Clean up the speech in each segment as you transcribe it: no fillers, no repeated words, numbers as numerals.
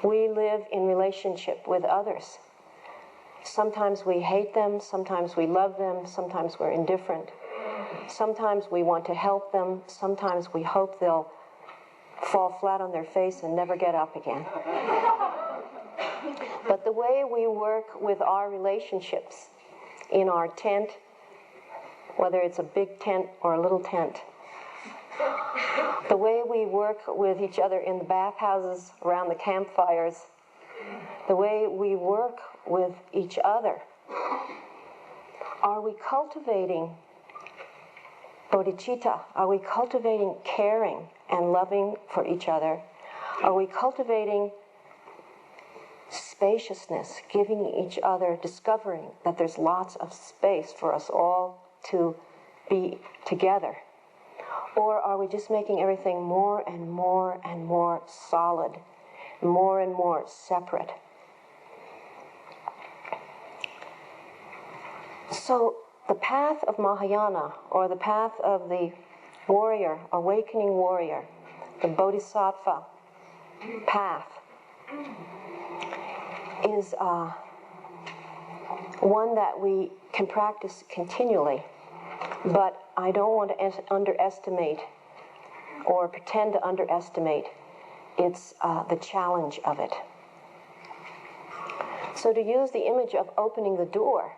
We live in relationship with others. Sometimes we hate them, sometimes we love them, sometimes we're indifferent. Sometimes we want to help them, sometimes we hope they'll fall flat on their face and never get up again. But the way we work with our relationships in our tent, whether it's a big tent or a little tent, the way we work with each other in the bathhouses, around the campfires, the way we work with each other, are we cultivating bodhicitta? Are we cultivating caring and loving for each other? Are we cultivating spaciousness, giving each other, discovering that there's lots of space for us all to be together? Or are we just making everything more and more and more solid, more and more separate? So the path of Mahayana, or the path of the warrior, awakening warrior, the bodhisattva path, is one that we can practice continually. But I don't want to underestimate or pretend to underestimate the challenge of it. So to use the image of opening the door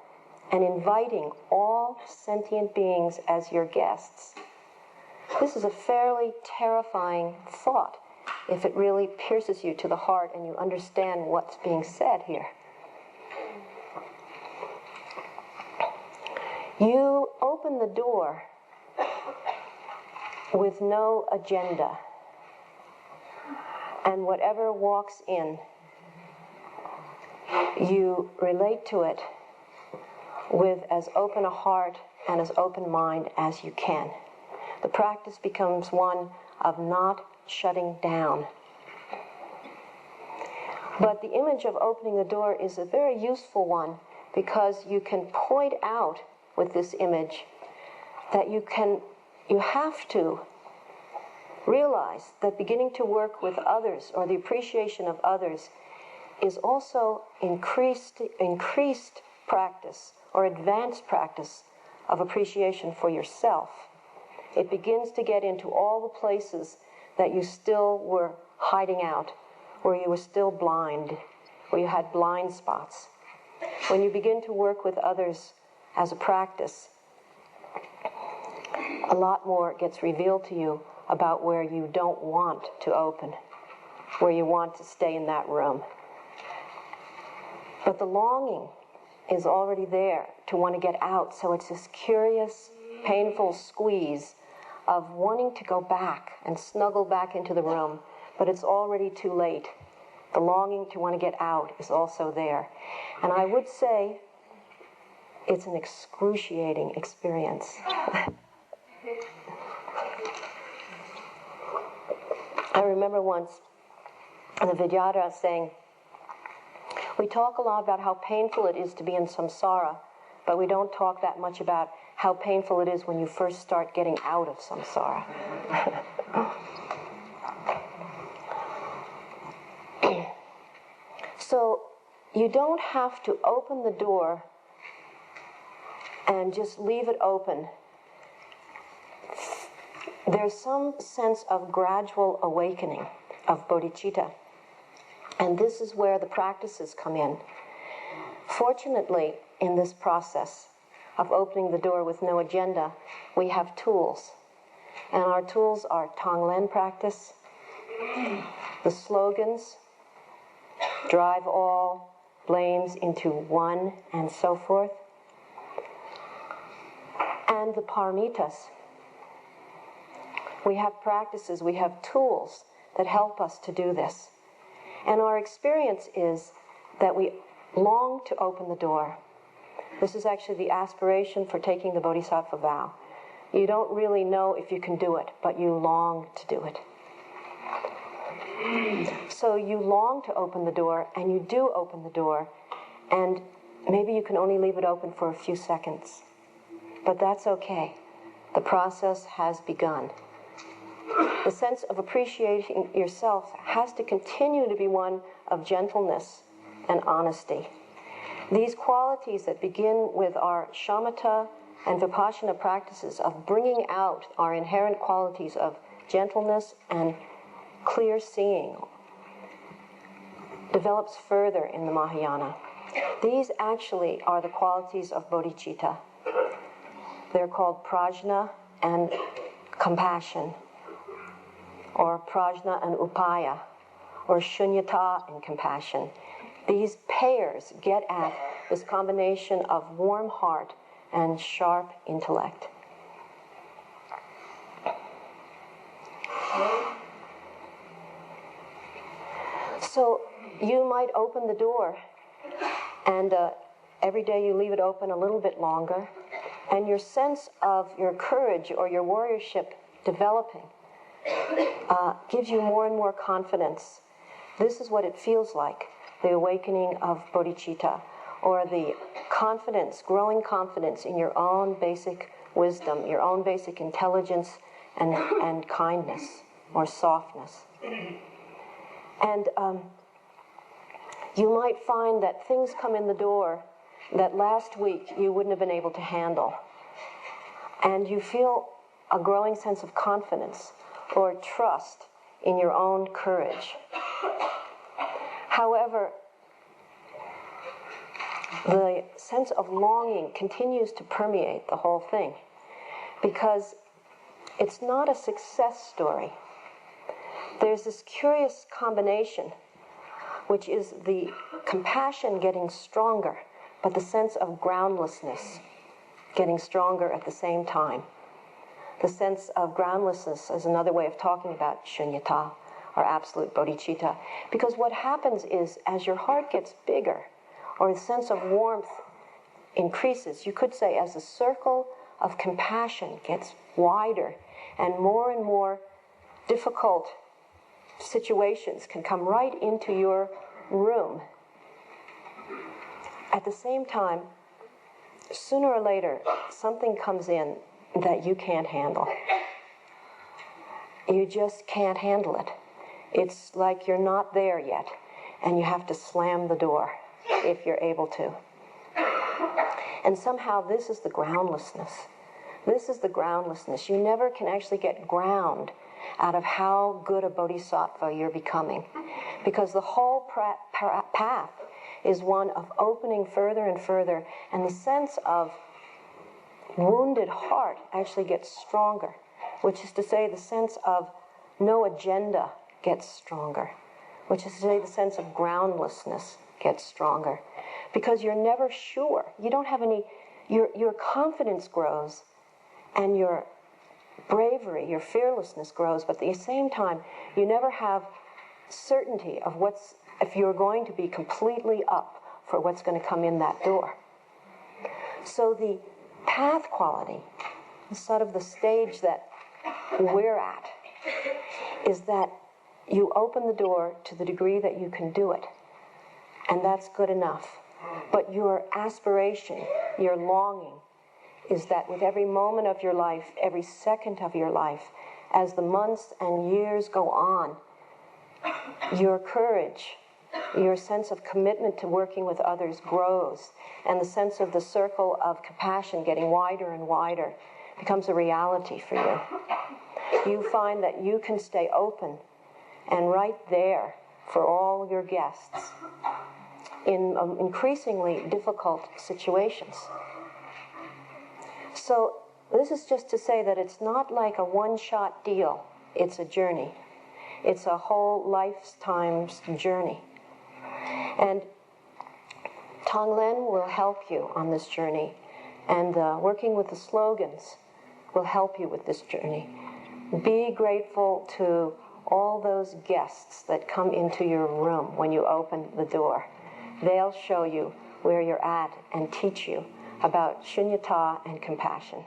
and inviting all sentient beings as your guests, this is a fairly terrifying thought if it really pierces you to the heart and you understand what's being said here. You open the door with no agenda, and whatever walks in, you relate to it with as open a heart and as open mind as you can. The practice becomes one of not shutting down. But the image of opening the door is a very useful one, because you can point out with this image that you have to realize that beginning to work with others, or the appreciation of others, is also increased practice or advanced practice of appreciation for yourself. It begins to get into all the places that you still were hiding out, where you were still blind, where you had blind spots. When you begin to work with others as a practice, a lot more gets revealed to you about where you don't want to open, where you want to stay in that room. But the longing is already there to want to get out, so it's this curious, painful squeeze of wanting to go back and snuggle back into the room, but it's already too late. The longing to want to get out is also there. And I would say it's an excruciating experience. I remember once the Vidyadhara saying, we talk a lot about how painful it is to be in samsara, but we don't talk that much about how painful it is when you first start getting out of samsara. So you don't have to open the door and just leave it open. There's some sense of gradual awakening of bodhicitta. And this is where the practices come in. Fortunately, in this process of opening the door with no agenda, we have tools. And our tools are Tonglen practice, the slogans, drive all blames into one, and so forth, and the paramitas. We have practices, we have tools that help us to do this. And our experience is that we long to open the door. This is actually the aspiration for taking the Bodhisattva vow. You don't really know if you can do it, but you long to do it. So you long to open the door, and you do open the door, and maybe you can only leave it open for a few seconds. But that's okay. The process has begun. The sense of appreciating yourself has to continue to be one of gentleness and honesty. These qualities that begin with our shamatha and vipassana practices of bringing out our inherent qualities of gentleness and clear seeing develops further in the Mahayana. These actually are the qualities of bodhicitta. They're called prajna and compassion, or prajna and upaya, or shunyata and compassion. These pairs get at this combination of warm heart and sharp intellect. So you might open the door, and every day you leave it open a little bit longer, and your sense of your courage or your warriorship developing gives you more and more confidence. This is what it feels like, the awakening of bodhicitta, or the confidence, growing confidence in your own basic wisdom, your own basic intelligence and kindness or softness. And you might find that things come in the door that last week you wouldn't have been able to handle. And you feel a growing sense of confidence or trust in your own courage. However, the sense of longing continues to permeate the whole thing because it's not a success story. There's this curious combination, which is the compassion getting stronger, but the sense of groundlessness getting stronger at the same time. The sense of groundlessness is another way of talking about shunyata, or absolute bodhicitta. Because what happens is, as your heart gets bigger, or the sense of warmth increases, you could say as the circle of compassion gets wider, and more difficult situations can come right into your room. At the same time, sooner or later, something comes in that you can't handle. You just can't handle it. It's like you're not there yet, and you have to slam the door if you're able to. And somehow this is the groundlessness. This is the groundlessness. You never can actually get ground out of how good a bodhisattva you're becoming, because the whole path is one of opening further and further, and the sense of wounded heart actually gets stronger, which is to say the sense of no agenda gets stronger, which is to say the sense of groundlessness gets stronger, because you're never sure. You don't have any, your confidence grows, and your bravery, your fearlessness grows, but at the same time, you never have certainty of if you're going to be completely up for what's going to come in that door. So the path quality, sort of the stage that we're at, is that you open the door to the degree that you can do it, and that's good enough. But your aspiration, your longing, is that with every moment of your life, every second of your life, as the months and years go on, your courage, your sense of commitment to working with others grows, and the sense of the circle of compassion getting wider and wider becomes a reality for you. You find that you can stay open and right there for all your guests in increasingly difficult situations. So this is just to say that it's not like a one-shot deal. It's a journey. It's a whole lifetime's journey. And Tonglen will help you on this journey, and working with the slogans will help you with this journey. Be grateful to all those guests that come into your room when you open the door. They'll show you where you're at and teach you about shunyata and compassion.